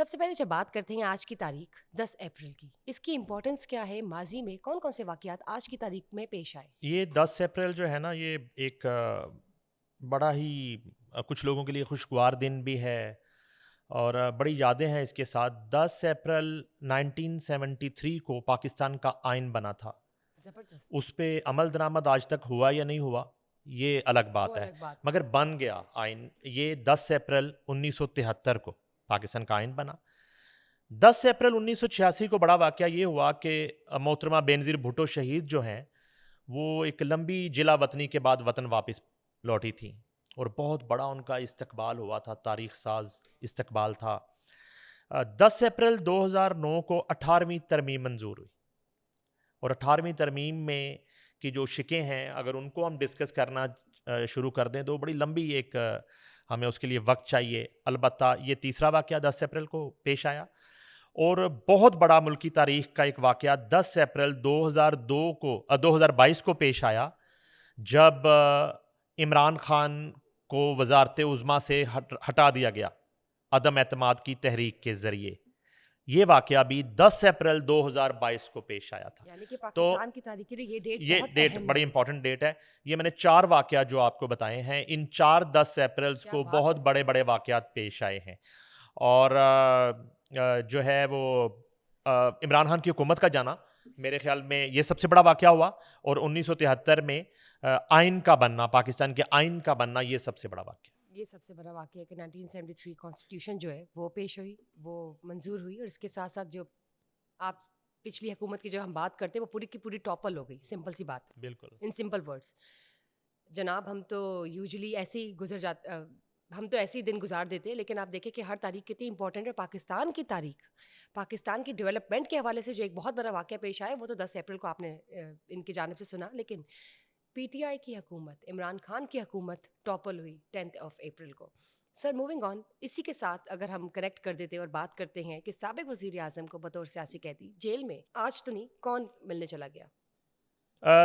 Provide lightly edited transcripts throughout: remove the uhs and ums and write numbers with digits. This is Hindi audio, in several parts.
सबसे पहले जब बात करते हैं आज की तारीख 10 अप्रैल की, इसकी इम्पोर्टेंस क्या है? माजी में कौन कौन से वाक़यात आज की तारीख में पेश आए? ये 10 अप्रैल जो है ना, ये एक बड़ा ही कुछ लोगों के लिए खुशगवार दिन भी है और बड़ी यादें हैं इसके साथ। 10 अप्रैल 1973 को पाकिस्तान का आइन बना था। ज़बरदस्त। उस पे अमल दरामद आज तक हुआ या नहीं हुआ, ये अलग वो बात है। अलग बात है। मगर बन गया आइन। ये 10 अप्रैल 1973 को पाकिस्तान का आइन बना। 10 अप्रैल 1986 को बड़ा वाक़या ये हुआ कि मोहतरमा बेनज़ीर भुट्टो शहीद जो हैं, वो एक लंबी जिला वतनी के बाद वतन वापस लौटी थी और बहुत बड़ा उनका इस्तकबाल हुआ था, तारीख साज इस्तकबाल था। 10 अप्रैल 2009 को 18वीं तरमीम मंजूर हुई और 18वीं तरमीम में की जो शिकें हैं, अगर उनको हम डिस्कस करना शुरू कर दें तो बड़ी लंबी एक हमें उसके लिए वक्त चाहिए। अलबत्ता ये तीसरा वाक़या 10 अप्रैल को पेश आया और बहुत बड़ा मुल्की तारीख का एक वाक़या 10 अप्रैल 2022 को पेश आया, जब इमरान खान को वज़ारत उज़्मा से हटा दिया गया अदम एतमाद की तहरीक के ज़रिए। ये वाक़या भी 10 अप्रैल 2022 को पेश आया था। यानी कि तो पाकिस्तान की तारीख के लिए ये डेट ये बहुत डेट अहम बड़ी है। इंपॉर्टेंट डेट है। ये मैंने 4 वाक़या जो आपको बताए हैं, इन 4 10 अप्रैल्स क्या को बात बहुत है! बड़े-बड़े वाक़यात पेश आए हैं। और जो है वो इमरान खान की हुकूमत का जाना, मेरे ख़्याल में ये सबसे बड़ा वाक़या हुआ और 1973 में आइन का बनना, पाकिस्तान के आइन का बनना, ये सबसे बड़ा वाक़या। ये सबसे बड़ा वाक़या है कि 1973 कॉन्स्टिट्यूशन जो है वो पेश हुई, वो मंज़ूर हुई और इसके साथ-साथ जो आप पिछली हुकूमत की जो हम बात करते हैं वो पूरी की पूरी टॉपल हो गई। सिंपल सी बात है। बिल्कुल। In simple words. जनाब हम तो यूजुअली ऐसे ही हम तो ऐसे ही दिन गुजार देते हैं, लेकिन आप देखें कि हर तारीख कितनी इंपॉर्टेंट है। पाकिस्तान की तारीख, पाकिस्तान की डेवलपमेंट के हवाले से जो एक बहुत बड़ा वाक़या पेश आया वो तो 10 अप्रैल को आपने इनकी जानिब से सुना, लेकिन पीटीआई की हुकूमत, इमरान खान की हुकूमत टॉपल हुई 10 अप्रैल को। सर मूविंग ऑन, इसी के साथ अगर हम कनेक्ट कर देते हैं और बात करते हैं कि साबिक वज़ीर आज़म को बतौर सियासी कैदी जेल में आज तो नहीं, कौन मिलने चला गया?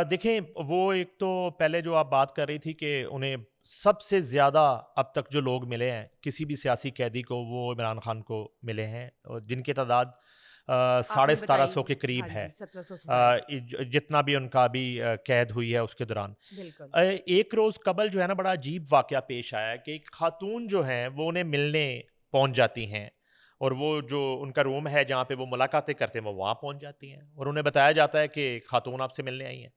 देखें, वो एक तो पहले जो आप बात कर रही थी कि उन्हें सबसे ज़्यादा अब तक जो लोग मिले हैं किसी भी सियासी कैदी को, वो इमरान खान को मिले हैं और जिनकी तादाद साढ़े आपने सतारह बताई। सौ के करीब हाँ है। जी, 1700 से ज़्यादा। जितना भी उनका अभी कैद हुई है उसके दौरान। बिल्कुल। एक रोज़ कबल जो है ना, बड़ा अजीब वाक़या पेश आया है कि एक खातून जो हैं वो उन्हें मिलने पहुँच जाती हैं और वो जो उनका रूम है जहाँ पे वो मुलाकातें करते हैं, वो वहाँ पहुँच जाती हैं और उन्हें बताया जाता है कि खातून आपसे मिलने आई हैं।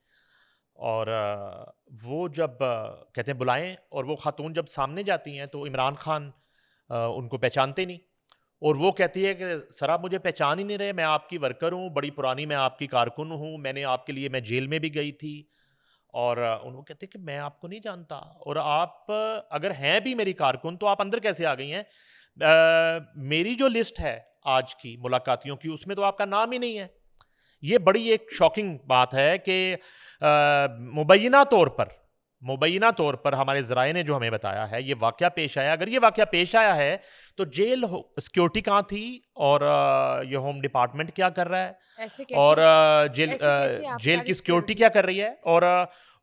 और वो जब कहते हैं बुलाएँ, और वो खातून जब सामने जाती हैं तो इमरान खान उनको पहचानते नहीं और वो कहती है कि सर आप मुझे पहचान ही नहीं रहे, मैं आपकी वर्कर हूँ, बड़ी पुरानी मैं आपकी कारकुन हूँ, मैंने आपके लिए मैं जेल में भी गई थी। और उन्होंने कहते हैं कि मैं आपको नहीं जानता और आप अगर हैं भी मेरी कारकुन तो आप अंदर कैसे आ गई हैं? मेरी जो लिस्ट है आज की मुलाकातियों की, उसमें तो आपका नाम ही नहीं है। ये बड़ी एक शॉकिंग बात है कि मुबैना तौर पर हमारे ज़राए ने जो हमें बताया है, ये वाक़या पेश आया। अगर ये वाक़या पेश आया है तो जेल सिक्योरिटी कहाँ थी और ये होम डिपार्टमेंट क्या कर रहा है ऐसे और कैसे ऐसे कैसे आप जेल सारी की सिक्योरिटी सिक्योरिटी क्या कर रही है, और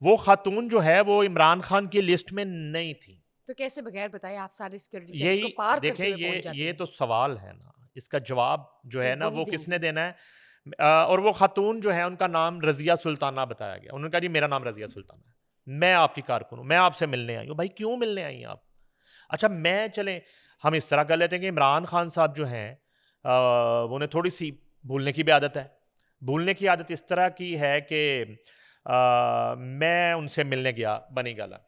वो खातून जो है वो इमरान खान की लिस्ट में नहीं थी। तो कैसे बगैर बताए आप सारे सिक्योरिटी चेक्स यही को पार देखें, करते हुए पहुंच जाती ये हैं? तो सवाल है ना, इसका जवाब जो जो है ना वही वो किसने देंगी। देना है? और वो खातून जो है उनका नाम रज़िया सुल्ताना बताया गया। उन्होंने कहा जी मेरा नाम रज़िया सुल्ताना है, मैं आपकी कारकुन हूँ, मैं आपसे मिलने आई हूँ। भाई क्यों मिलने आई हैं आप? अच्छा, मैं चलें हम इस तरह कर लेते हैं कि इमरान खान साहब जो हैं उन्हें थोड़ी-सी भूलने की भी आदत है। भूलने की आदत इस तरह की है कि मैं उनसे मिलने गया बनी गाला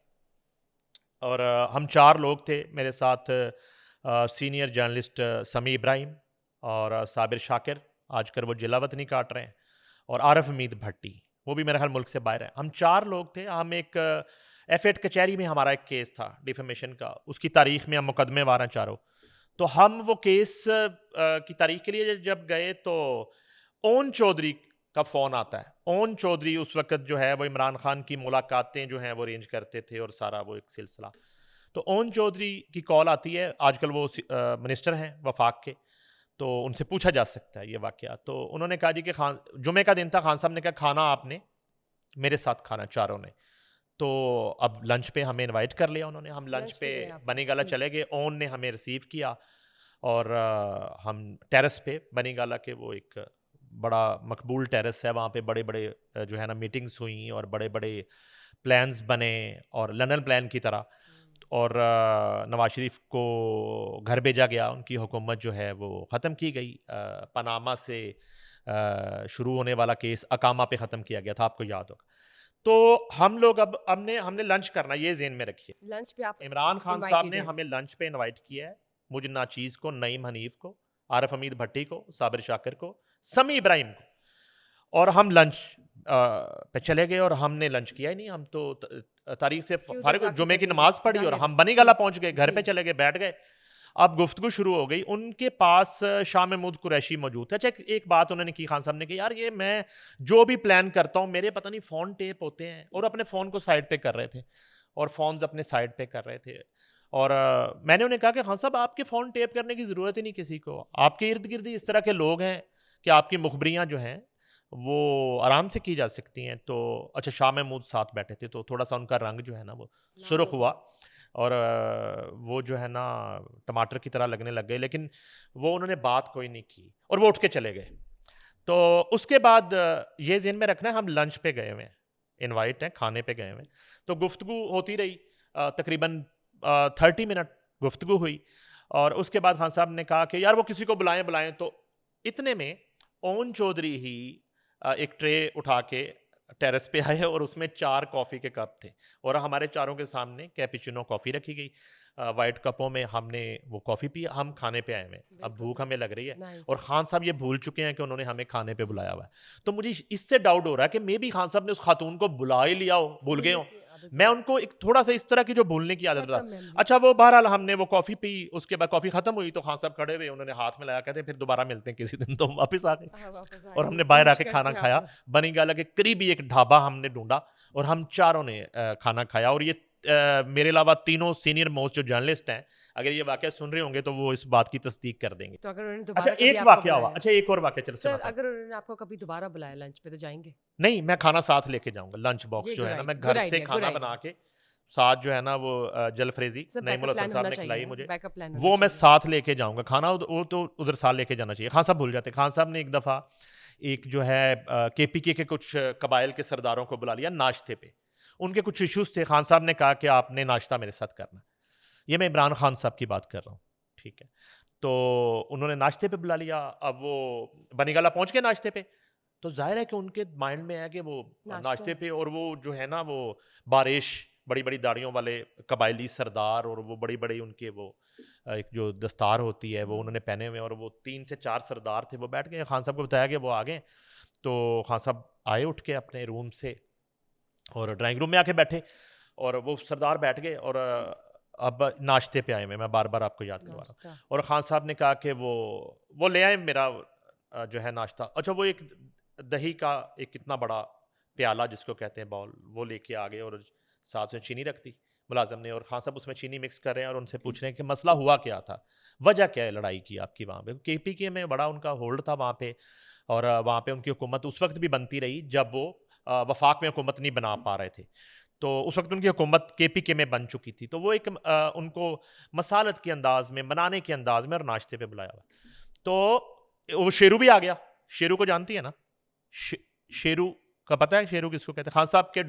और हम 4 लोग थे मेरे साथ, सीनियर जर्नलिस्ट समी इब्राहिम और साबिर शाकिर, आजकल वो जिला वतनी काट रहे हैं, और आरिफ हमीद भट्टी, वो भी मेरे ख्याल मुल्क से बाहर है। हम 4 लोग थे। हम एक F8 कचहरी में हमारा एक केस था डिफेमेशन का, उसकी तारीख में हम मुकदमेवार हैं चारों। तो हम वो केस की तारीख के लिए जब गए तो ओन चौधरी का फ़ोन आता है। ओन चौधरी उस वक़्त जो है वो इमरान खान की मुलाकातें जो हैं वो अरेंज करते थे और सारा वो एक सिलसिला। तो ओन चौधरी की कॉल आती है, आजकल वो मिनिस्टर हैं वफाक के, तो उनसे पूछा जा सकता है ये वाक़या। तो उन्होंने कहा जी कि खान, जुमे का दिन था, खान साहब ने कहा खाना आपने मेरे साथ खाना चारों ने। तो अब लंच पे हमें इनवाइट कर लिया उन्होंने, हम लंच लंच पे पे गए आप बनी लोग। गला ठीक। चले गए, ओन ने हमें रिसीव किया और हम टेरेस पे बनी गाला के, वो एक बड़ा मकबूल टेरेस है, वहाँ पे बड़े बड़े जो है ना मीटिंग्स हुई और बड़े बड़े प्लान्स बने और लंदन प्लान की तरह। और नवाज शरीफ को घर भेजा गया, उनकी हुकूमत जो है वो ख़त्म की गई। पनामा से शुरू होने वाला केस अकामा पे ख़त्म किया गया था, आपको याद होगा। तो हम लोग अब हमने लंच करना, ये ज़हन में रखिए। लंच पे आप इमरान खान साहब इनवाइटेड ने हैं। हमें लंच पे इनवाइट किया है, मुझ नाचीज़ को, नईम हनीफ को, आरिफ हमीद भट्टी को, साबिर शाकिर को, समी इब्राहिम को, और हम लंच पे चले गए और हमने लंच किया ही नहीं। हम तो तारीख से क्यों उधर फारिग, जाके जुमे की करेंगे, नमाज पढ़ी और ज़ाहिर हम है। बनी जी, गाला पहुंच गए, घर पे जी। चले गए, बैठ गए। अब गुफ्तगू शुरू हो गई। उनके पास शाह महमूद कुरैशी मौजूद थे। अच्छा, एक बात उन्होंने की, खान साहब ने कि यार ये मैं जो भी प्लान करता हूँ मेरे पता नहीं फ़ोन टेप होते हैं, और अपने फ़ोन को साइड पे कर रहे थे और फ़ोन्स अपने साइड पे कर रहे थे। और मैंने उन्हें कहा कि खान साहब आपके फ़ोन टेप करने की ज़रूरत ही नहीं किसी को, आपके इर्द गिर्द इस तरह के लोग हैं कि आपकी मुखबरियाँ जो हैं वो आराम से की जा सकती हैं। तो अच्छा, शाह महमूद साथ बैठे थे तो थोड़ा सा उनका रंग जो है ना वो लाल सुर्ख हो हुआ गया। और वो जो है ना टमाटर की तरह लगने लग गए, लेकिन वो उन्होंने बात कोई नहीं की और वो उठ के चले गए। तो उसके बाद ये ज़हन में रखना है, हम लंच पे गए हुए हैं, इनवाइट है, खाने पे गए हुए हैं। तो गुफ्तगू होती रही, तकरीबन 30 मिनट गुफ्तगू हुई। और उसके बाद खान साहब ने कहा कि यार वो किसी को बुलाएं बुलाएं। तो इतने में ओन चौधरी ही एक ट्रे उठा के टेरेस पे आए और उसमें 4 कॉफ़ी के कप थे और हमारे चारों के सामने कैपुचिनो कॉफ़ी रखी गई। वाइट कपों में हमने वो कॉफ़ी पी, हम खाने पे आए हुए हैं। अब बिल्कुल, भूख हमें लग रही है और नाइस। खान साहब ये भूल चुके हैं कि उन्होंने हमें खाने पे बुलाया हुआ है। तो मुझे इससे डाउट हो रहा है कि मे बी खान साहब ने उस खातून को बुला ही लिया हो, भूल गए भूलने हों। की आदत मैं है। उनको एक थोड़ा-सा इस तरह की जो भूलने की आदत बता। Short term memory. अच्छा, वो बहरहाल हमने वो कॉफ़ी पी, उसके बाद कॉफ़ी ख़त्म हुई तो खान साहब खड़े हुए, उन्होंने हाथ मिलाया, कहते फिर दोबारा मिलते हैं किसी दिन। तो हम वापस आ गए हाँ, वापस आ और गए, हमने बाहर पहुँच आके गए खाना यहाँ खाया। पे। बनी गाला के करीब ही एक ढाबा हमने ढूँढा और हम चारों ने खाना खाया। और ये मेरे अलावा तीनों सीनियर मोस्ट जो जर्नलिस्ट हैं, अगर ये वाक़या सुन रहे होंगे तो वो इस बात की तस्दीक कर देंगे। तो अगर उन्होंने अच्छा, दोबारा कभी एक आपको वाक़या हुआ। बुलाया, अच्छा, एक और वाक़या चलो सर सुनाता हूँ। अगर उन्होंने आपको कभी दोबारा बुलाया लंच पे तो जाएँगे? नहीं, मैं खाना साथ लेके जाऊँगा, लंच बॉक्स ये जो है ना, मैं गुड घर से आइडिया, गुड खाना बना आइडिया। के साथ जो है ना वो jalfrezi sir Naimul backup Hasan plan साहब होना ने चाहिए खिलाई ना, मुझे, बैकअप प्लान होना वो मैं चाहिए। साथ लेके जाऊँगा। खाना वो तो उधर साथ लेके जाना चाहिए। खान साहब भूल जाते। खान साहब ने एक दफ़ा एक जो है केपीके के कुछ कबाइल के सरदारों को बुला लिया नाश्ते पे। उनके कुछ इश्यूज़ थे, खान साहब ने कहा कि आपने नाश्ता मेरे साथ करना है। ये मैं इमरान खान साहब की बात कर रहा हूँ, ठीक है। तो उन्होंने नाश्ते पे बुला लिया। अब वो बनीगाला पहुँच गए नाश्ते पे, तो ज़ाहिर है कि उनके माइंड में है कि वो नाश्ता नाश्ते है। पे, और वो जो है ना वो बारिश, बड़ी-बड़ी दाढ़ियों वाले कबायली सरदार, और वो बड़ी-बड़ी उनके वो एक जो दस्तार होती है वो हुँ। उन्होंने पहने हुए हैं, और वो 3 से 4 सरदार थे, वो बैठ गए। खान साहब को बताया कि वो आ गए। तो खान साहब आए उठ के अपने रूम से और ड्राइंग रूम में आके बैठे और वो सरदार बैठ गए और अब नाश्ते पे आए हुए हैं, मैं बार-बार आपको याद करवा रहा नाश्ता। हूँ। और खान साहब ने कहा कि वो ले आए मेरा जो है नाश्ता। अच्छा, वो एक दही का एक इतना बड़ा प्याला जिसको कहते हैं बाउल, वो लेके आ गए और साथ में चीनी रख दी मुलाज़िम ने, और खान साहब उसमें चीनी मिक्स कर रहे हैं और उनसे पूछ रहे हैं कि मसला हुआ क्या था? वजह क्या है लड़ाई की आपकी वहाँ पे? केपीके में बड़ा उनका होल्ड था वहाँ पे, और वहाँ पे उनकी हुकूमत उस वक़्त भी बनती रही जब वो वफ़ाक में हुकूमत नहीं बना पा रहे थे। तो उस वक़्त उनकी हुकूमत केपीके में बन चुकी थी। तो वो एक उनको मसालत के अंदाज़ में, मनाने के अंदाज़ में और नाश्ते पे बुलाया हुआ। तो वो शेरू भी आ गया। शेरू को जानती है ना? शे शेरू का पता है शेरू किसको कहते हैं? खान साहब के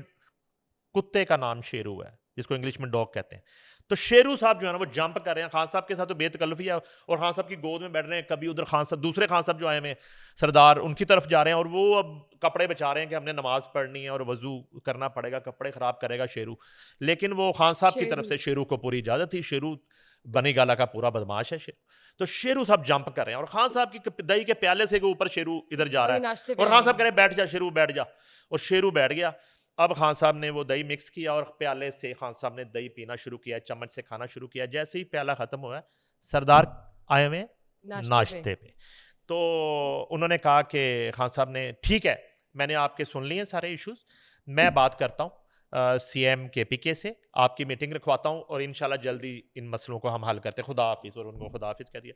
कुत्ते का नाम शेरू है, जिसको इंग्लिश में डॉग कहते हैं। तो शेरू साहब जो है ना वो जंप कर रहे हैं, खान साहब के साथ तो बेतकल्लुफ़ी है, और खान साहब की गोद में बैठ रहे हैं। कभी उधर खान साहब, दूसरे खान साहब जो आए हुए हैं सरदार, उनकी तरफ जा रहे हैं, और वो अब कपड़े बचा रहे हैं कि हमने नमाज़ पढ़नी है और वज़ू करना पड़ेगा, कपड़े ख़राब करेगा शेरू। लेकिन वो खान साहब की तरफ शेरू। से शेरू को पूरी इजाज़त थी। शेरू बनी गाला का पूरा बदमाश है शेरू। तो शेरू साहब जंप कर रहे हैं और खान साहब की दही के प्याले से के ऊपर शेरू इधर जा और रहा ये है, नाश्ते पे और आए खान साहब कह हैं। रहे हैं बैठ जा शेरू, बैठ जा, और शेरू बैठ गया। अब खान साहब ने वो दही मिक्स किया और प्याले से खान साहब ने दही पीना शुरू किया, चम्मच से खाना शुरू किया। जैसे ही प्याला ख़त्म हुआ, सरदार आए हुए हैं नाश्ते पे। नाश्ते पे। तो उन्होंने कहा कि खान साहब ने, ठीक है, मैंने आपके सुन लिए हैं सारे इश्यूज़, मैं बात करता हूँ सीएम केपीके से, आपकी मीटिंग रखवाता हूँ और इंशाल्लाह जल्दी इन मसलों को हम हल करते हैं। खुदा हाफ़िज़, और उनको खुदा हाफ़िज़ कह दिया।